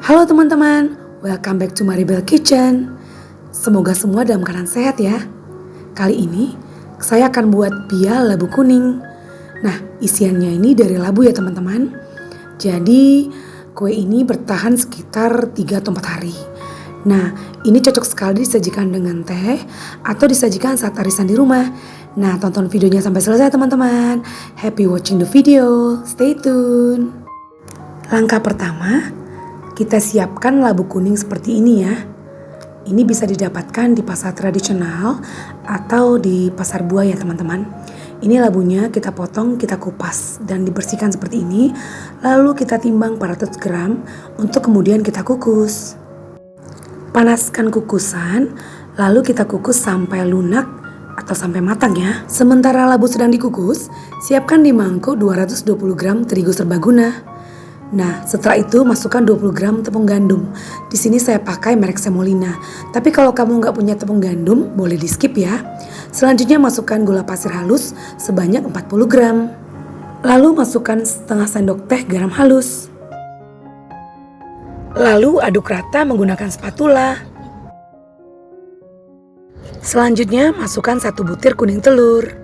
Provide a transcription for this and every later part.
Halo teman-teman, welcome back to Maribel Kitchen. Semoga semua dalam keadaan sehat ya. Kali ini saya akan buat pia labu kuning. Nah, isiannya ini dari labu ya teman-teman. Jadi kue ini bertahan sekitar 3 atau 4 hari. Nah, ini cocok sekali disajikan dengan teh atau disajikan saat arisan di rumah. Nah, tonton videonya sampai selesai teman-teman. Happy watching the video. Stay tune. Langkah pertama, kita siapkan labu kuning seperti ini ya. Ini bisa didapatkan di pasar tradisional atau di pasar buah ya teman-teman. Ini labunya kita potong, kita kupas dan dibersihkan seperti ini. Lalu kita timbang 400 gram untuk kemudian kita kukus. Panaskan kukusan, lalu kita kukus sampai lunak atau sampai matang ya. Sementara labu sedang dikukus, siapkan di mangkuk 220 gram terigu serbaguna. Nah, setelah itu masukkan 20 gram tepung gandum. Di sini saya pakai merek Semolina. Tapi kalau kamu nggak punya tepung gandum, boleh di skip ya. Selanjutnya masukkan gula pasir halus sebanyak 40 gram. Lalu masukkan setengah sendok teh garam halus. Lalu aduk rata menggunakan spatula. Selanjutnya masukkan 1 butir kuning telur.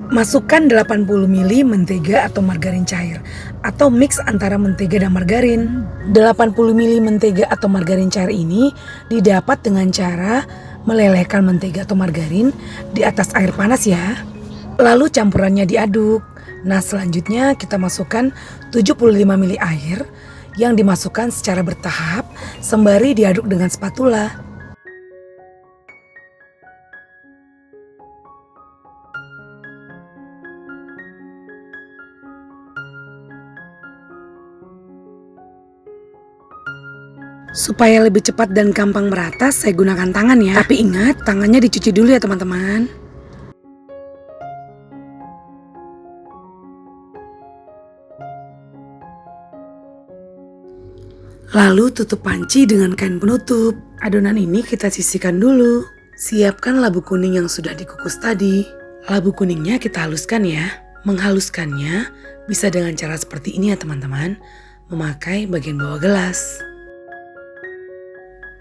Masukkan 80 ml mentega atau margarin cair atau mix antara mentega dan margarin. 80 ml mentega atau margarin cair ini didapat dengan cara melelehkan mentega atau margarin di atas air panas ya. Lalu campurannya diaduk. Nah, selanjutnya kita masukkan 75 ml air yang dimasukkan secara bertahap sembari diaduk dengan spatula. Supaya lebih cepat dan gampang merata, saya gunakan tangan ya. Tapi ingat, tangannya dicuci dulu ya teman-teman. Lalu tutup panci dengan kain penutup. Adonan ini kita sisihkan dulu. Siapkan labu kuning yang sudah dikukus tadi. Labu kuningnya kita haluskan ya. Menghaluskannya bisa dengan cara seperti ini ya teman-teman. Memakai bagian bawah gelas.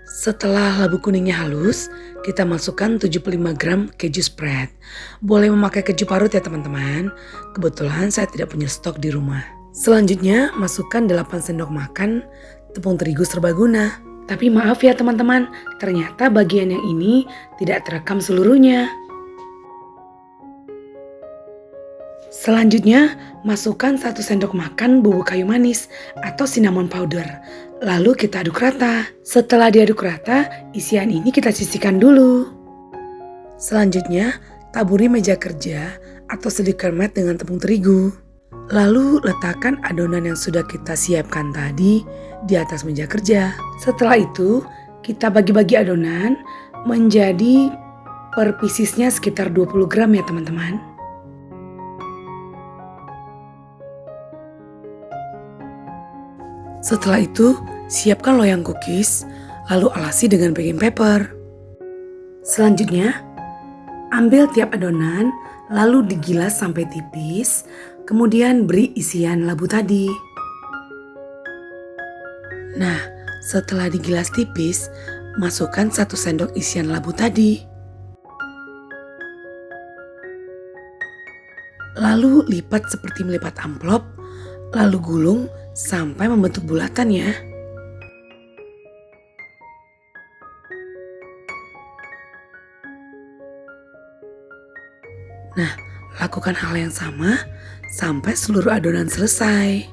Setelah labu kuningnya halus, kita masukkan 75 gram keju spread. Boleh memakai keju parut ya teman-teman. Kebetulan saya tidak punya stok di rumah. Selanjutnya masukkan 8 sendok makan tepung terigu serbaguna. Tapi maaf ya teman-teman, ternyata bagian yang ini tidak terekam seluruhnya. Selanjutnya, masukkan 1 sendok makan bubuk kayu manis atau cinnamon powder. Lalu kita aduk rata. Setelah diaduk rata, isian ini kita sisihkan dulu. Selanjutnya, taburi meja kerja atau sedikit mat dengan tepung terigu. Lalu letakkan adonan yang sudah kita siapkan tadi di atas meja kerja. Setelah itu, kita bagi-bagi adonan menjadi per piecesnya sekitar 20 gram ya teman-teman. Setelah itu, siapkan loyang cookies, lalu alasi dengan baking paper. Selanjutnya, ambil tiap adonan, lalu digilas sampai tipis, kemudian beri isian labu tadi. Nah, setelah digilas tipis, masukkan 1 sendok isian labu tadi. Lalu lipat seperti melipat amplop, lalu gulung sampai membentuk bulatan ya. Nah, lakukan hal yang sama sampai seluruh adonan selesai.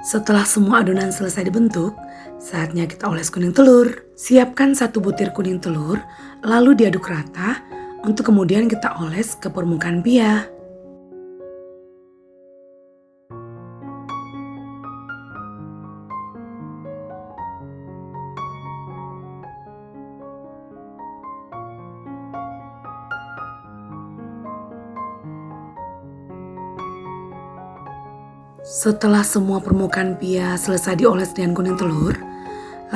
Setelah semua adonan selesai dibentuk, saatnya kita oles kuning telur. Siapkan 1 butir kuning telur, lalu diaduk rata untuk kemudian kita oles ke permukaan pia. Setelah semua permukaan pia selesai dioles dengan kuning telur,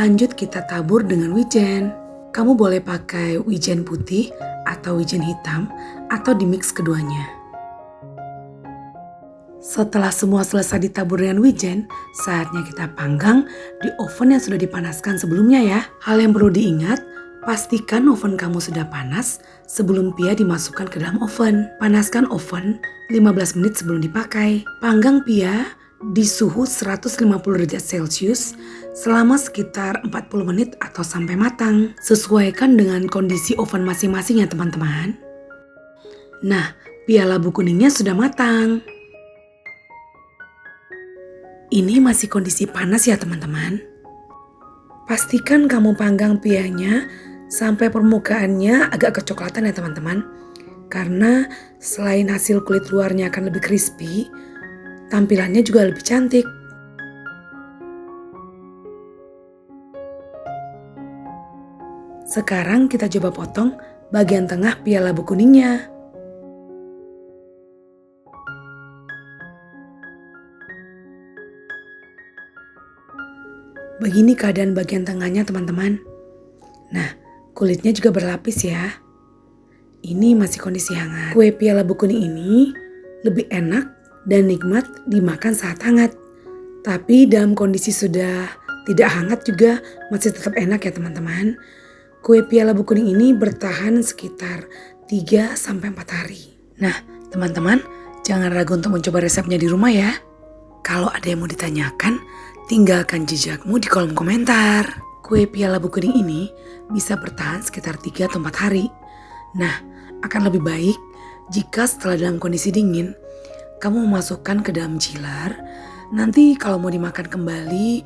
lanjut kita tabur dengan wijen. Kamu boleh pakai wijen putih atau wijen hitam atau dimix keduanya. Setelah semua selesai ditabur dengan wijen, saatnya kita panggang di oven yang sudah dipanaskan sebelumnya ya. Hal yang perlu diingat, pastikan oven kamu sudah panas sebelum pia dimasukkan ke dalam oven. Panaskan oven 15 menit sebelum dipakai. Panggang pia di suhu 150 derajat Celcius selama sekitar 40 menit atau sampai matang. Sesuaikan dengan kondisi oven masing-masing ya teman-teman. Nah, pia labu kuningnya sudah matang. Ini masih kondisi panas ya teman-teman. Pastikan kamu panggang pianya sampai permukaannya agak kecoklatan ya teman-teman. Karena selain hasil kulit luarnya akan lebih crispy, tampilannya juga lebih cantik. Sekarang kita coba potong bagian tengah pia labu kuningnya. Begini keadaan bagian tengahnya teman-teman. Nah, kulitnya juga berlapis ya. Ini masih kondisi hangat. Kue pia labu kuning ini lebih enak dan nikmat dimakan saat hangat. Tapi dalam kondisi sudah tidak hangat juga masih tetap enak ya teman-teman. Kue pia labu kuning ini bertahan sekitar 3-4 hari. Nah, teman-teman, jangan ragu untuk mencoba resepnya di rumah ya. Kalau ada yang mau ditanyakan, tinggalkan jejakmu di kolom komentar. Kue pia labu kuning ini bisa bertahan sekitar 3 atau 4 hari. Nah, akan lebih baik jika setelah dalam kondisi dingin, kamu memasukkan ke dalam chiller. Nanti kalau mau dimakan kembali,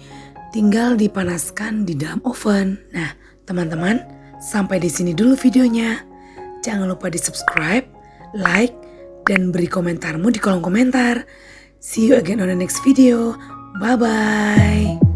tinggal dipanaskan di dalam oven. Nah, teman-teman, sampai di sini dulu videonya. Jangan lupa di subscribe, like, dan beri komentarmu di kolom komentar. See you again on the next video. Bye-bye.